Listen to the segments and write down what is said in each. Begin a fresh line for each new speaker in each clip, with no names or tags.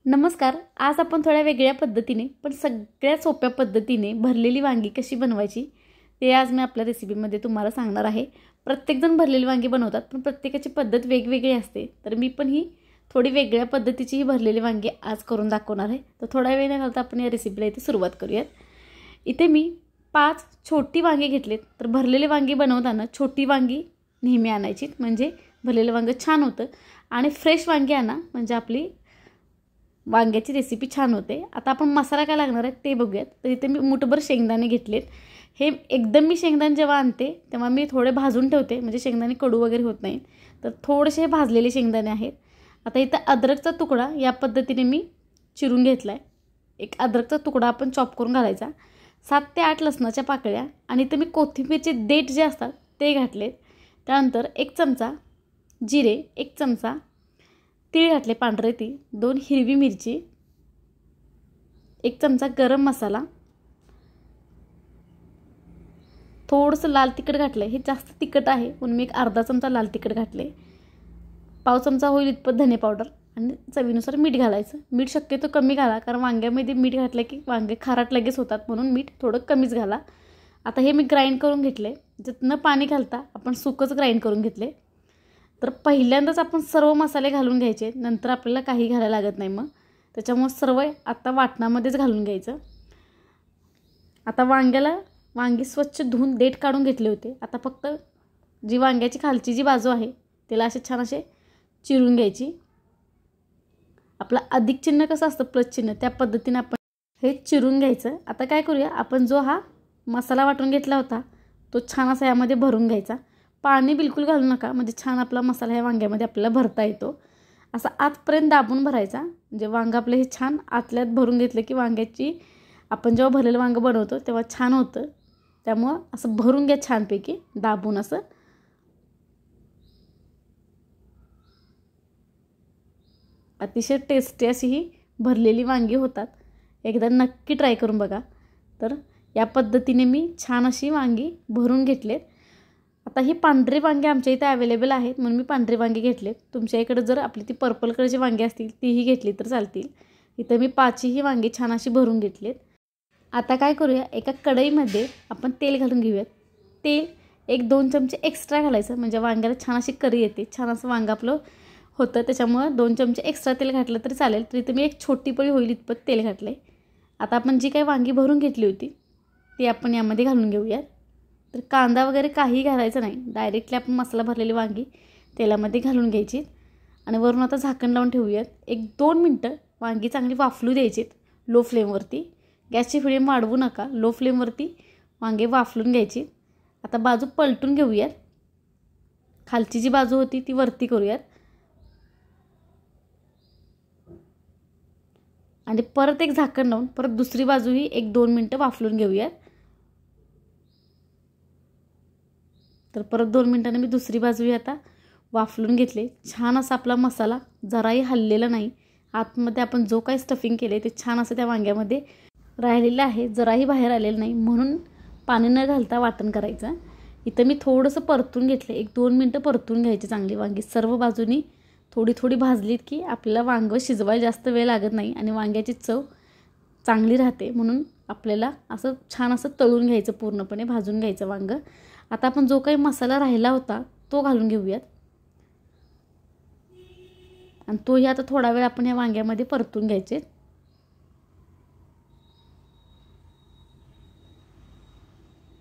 नमस्कार. आज आपण थोड्या वेगळ्या पद्धतीने पण सगळ्यात सोप्या पद्धतीने भरलेली वांगी कशी बनवायची ते आज मी आपल्या रेसिपीमध्ये तुम्हाला सांगणार आहे. प्रत्येकजण भरलेली वांगी बनवतात पण प्रत्येकाची पद्धत वेगवेगळी असते. तर मी पण ही थोडी वेगळ्या पद्धतीची ही भरलेली वांगी आज करून दाखवणार आहे. तर थोडा वेळ न घालता आपण या रेसिपीला इथे सुरुवात करूयात. इथे मी 5 छोटी वांगी घेतलीत. तर भरलेली वांगी बनवताना छोटी वांगी नेहमी आणायची, म्हणजे भरलेलं वांग छान होतं. आणि फ्रेश वांगी आणा म्हणजे आपली वांग्याची रेसिपी छान होते. आता आपण मसाला काय लागणार आहे ते बघूयात. तर इथे मी मुठभर शेंगदाणे घेतलेत. हे एकदम मी शेंगदाणे जेव्हा आणते तेव्हा मी थोडे भाजून ठेवते, म्हणजे शेंगदाणे कडू वगैरे होत नाही. तर थोडेसे भाजलेले शेंगदाणे आहेत. आता इथं अद्रकचा तुकडा या पद्धतीने मी चिरून घेतला आहे. एक अद्रकचा तुकडा आपण चॉप करून घालायचा. 7 ते 8 लसणाच्या पाकळ्या आणि इथं मी कोथिंबीरचे देठ जे असतात ते घातलेत. त्यानंतर 1 चमचा जिरे, 1 चमचा तीळ घातले पांढरे तीळ, 2 हिरवी मिरची, 1 चमचा गरम मसाला, थोडंसं लाल तिखट घातलं. हे जास्त तिखट आहे म्हणून मी एक अर्धा चमचा लाल तिखट घातले. पाव चमचा होईल इतपत धने पावडर आणि चवीनुसार मीठ घालायचं. मीठ शक्यतो कमी घाला, कारण वांग्यामध्ये मीठ घातलं की वांगे खारट लगेच होतात, म्हणून मीठ थोडं कमीच घाला. आता हे मी ग्राइंड करून घेतले. न पाणी घालता आपण सुकंच ग्राइंड करून घेतले. तर पहिल्यांदाच आपण सर्व मसाले घालून घ्यायचे, नंतर आपल्याला काही घालायला लागत नाही. मग त्याच्यामुळे सर्व आता वाटणामध्येच घालून घ्यायचं. आता वांगी स्वच्छ धुवून देठ काढून घेतले होते. आता फक्त जी वांग्याची खालची जी बाजू आहे त्याला असे छान असे चिरून घ्यायची. आपला अधिक चिन्ह कसं असतं, प्लस चिन्ह, त्या पद्धतीने आपण हे चिरून घ्यायचं. आता काय करूया, आपण जो हा मसाला वाटून घेतला होता तो छान असा यामध्ये भरून घ्यायचा. पाणी बिलकुल घालू नका, म्हणजे छान आपला मसाला ह्या वांग्यामध्ये आपल्याला भरता येतो. असा आतपर्यंत दाबून भरायचा, म्हणजे वांगं आपलं हे छान आतल्यात भरून घेतलं की वांग्याची आपण जेव्हा भरलेलं वांगं बनवतो तेव्हा छान होतं. त्यामुळं असं भरून घ्या छानपैकी दाबून. असं अतिशय टेस्टी अशी ही भरलेली वांगी होतात. एकदा नक्की ट्राय करून बघा. तर या पद्धतीने मी छान अशी वांगी भरून घेतलेत. आता ही पांढरी वांगी आमच्या इथे अवेलेबल आहेत म्हणून मी पांढरी वांगी घेतलेत. तुमच्या इकडे जर आपली ती पर्पल कलरची वांगी असतील तीही घेतली तर चालतील. इथं मी 5ही वांगी छान अशी भरून घेतलीत. आता काय करूया, एका कढईमध्ये आपण तेल घालून घेऊयात. तेल 1-2 चमचे एक्स्ट्रा घालायचं, म्हणजे वांग्याला छान अशी करी येते. छान असं वांगं आपलं होतं, त्याच्यामुळं 2 चमचे एक्स्ट्रा तेल घातलं तरी चालेल. तर इथं मी एक छोटी पळी होईल इतपत तेल घातले. आता आपण जी काही वांगी भरून घेतली होती ती आपण यामध्ये घालून घेऊयात. तर कांदा वगैरे काही घालायचं नाही, डायरेक्टली आपण मसाला भरलेली वांगी तेलामध्ये घालून घ्यायची. आणि वरून आता झाकण लावून ठेवूयात. 1-2 मिनटं वांगी चांगली वाफलू द्यायचीत लो फ्लेमवरती. गॅसची फ्लेम वाढवू नका, लो फ्लेमवरती वांगे वाफलून घ्यायची. आता बाजू पलटून घेऊयात. खालची जी बाजू होती ती वरती करूयात आणि परत एक झाकण लावून परत दुसरी बाजूही 1-2 मिनटं वाफलून घेऊयात. तर परत 2 मिनटांनी मी दुसरी बाजूही आता वाफलून घेतले. छान असा आपला मसाला जराही हललेला नाही. आतमध्ये आपण जो काही स्टफिंग केले ते छान असं त्या वांग्यामध्ये राहिलेलं आहे, जराही बाहेर आलेलं नाही. म्हणून पाणी न घालता वाटण करायचं. इथं मी थोडंसं परतून घेतलं. 1-2 मिनटं परतून घ्यायची चांगली वांगी. सर्व बाजूनी थोडी थोडी भाजलीत की आपल्याला वांगं शिजवायला जास्त वेळ लागत नाही आणि वांग्याची चव चांगली राहते. म्हणून आपल्याला असं छान असं तळून घ्यायचं, पूर्णपणे भाजून घ्यायचं वांगं. आता आपण जो काही मसाला राहिला होता तो घालून घेऊयात आणि तोही आता थोडा वेळ आपण या वांग्यामध्ये परतून घ्यायचे.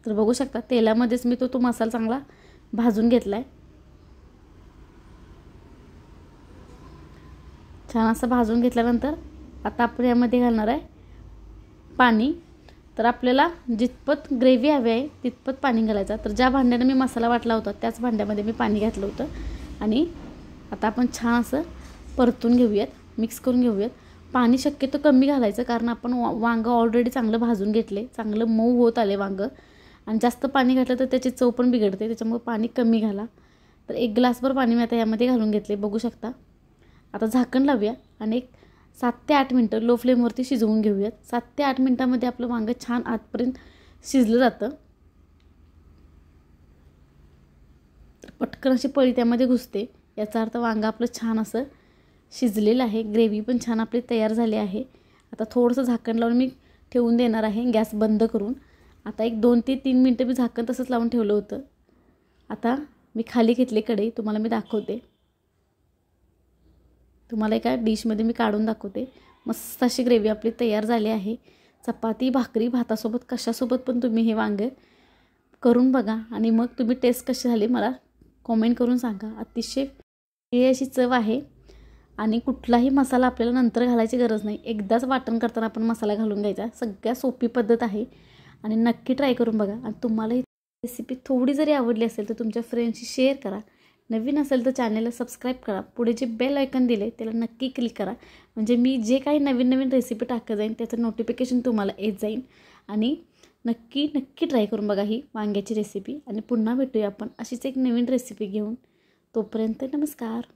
तर बघू शकता तेलामध्येच मी तो मसाला चांगला भाजून घेतला आहे. छान असं भाजून घेतल्यानंतर आता आपण यामध्ये घालणार आहे पाणी. तर आपल्याला जितपत ग्रेव्ही हवी आहे तितपत पाणी घालायचं. तर ज्या भांड्याने मी मसाला वाटला होता त्याच भांड्यामध्ये मी पाणी घातलं होतं. आणि आता आपण छान असं परतून घेऊयात, मिक्स करून घेऊयात. पाणी शक्यतो कमी घालायचं, कारण आपण वांगं ऑलरेडी चांगलं भाजून घेतले, चांगलं मऊ होत आले वांगं. आणि जास्त पाणी घातलं तर त्याची चव पण बिघडते, त्याच्यामुळे पाणी कमी घाला. तर 1 ग्लासभर पाणी मी आता यामध्ये घालून घेतले, बघू शकता. आता झाकण लावूया आणि 7 ते 8 मिनटं लो फ्लेमवरती शिजवून घेऊयात. 7 ते 8 मिनटामध्ये आपलं वांगं छान आतपर्यंत शिजलं जातं. तर पटकन अशी पळी त्यामध्ये घुसते, याचा अर्थ वांगं आपलं छान असं शिजलेलं आहे. ग्रेव्ही पण छान आपली तयार झाली आहे. आता थोडंसं झाकण लावून मी ठेवून देणार आहे गॅस बंद करून. आता एक 2 ते 3 मिनटं मी झाकण तसंच लावून ठेवलं होतं. आता मी खाली घेतले कढई, तुम्हाला मी दाखवते. तुम्हाला एका डिशमध्ये मी काढून दाखवते. मस्त अशी ग्रेव्ही आपली तयार झाली आहे. चपाती, भाकरी, भातासोबत कशासोबत पण तुम्ही हे वांगे करून बघा आणि मग तुम्ही टेस्ट कशी झाली मला कॉमेंट करून सांगा. अतिशय हे अशी चव आहे आणि कुठलाही मसाला आपल्याला नंतर घालायची गरज नाही. एकदाच वाटण करताना आपण मसाला घालून घ्यायचा. सगळ्यात सोपी पद्धत आहे आणि नक्की ट्राय करून बघा. आणि तुम्हाला ही रेसिपी थोडी जरी आवडली असेल तर तुमच्या फ्रेंड्सशी शेअर करा. नवीन असेल तर चॅनलला सबस्क्राईब करा. पुढे जे बेल आयकॉन दिले त्याला नक्की क्लिक करा. म्हणजे मी जे काही नवीन नवीन रेसिपी टाकत जाईन त्याचं नोटिफिकेशन तुम्हाला येत जाईल. आणि नक्की नक्की ट्राय करून बघा ही वांग्याची रेसिपी. आणि पुन्हा भेटूया आपण अशीच एक नवीन रेसिपी घेऊन. तोपर्यंत नमस्कार.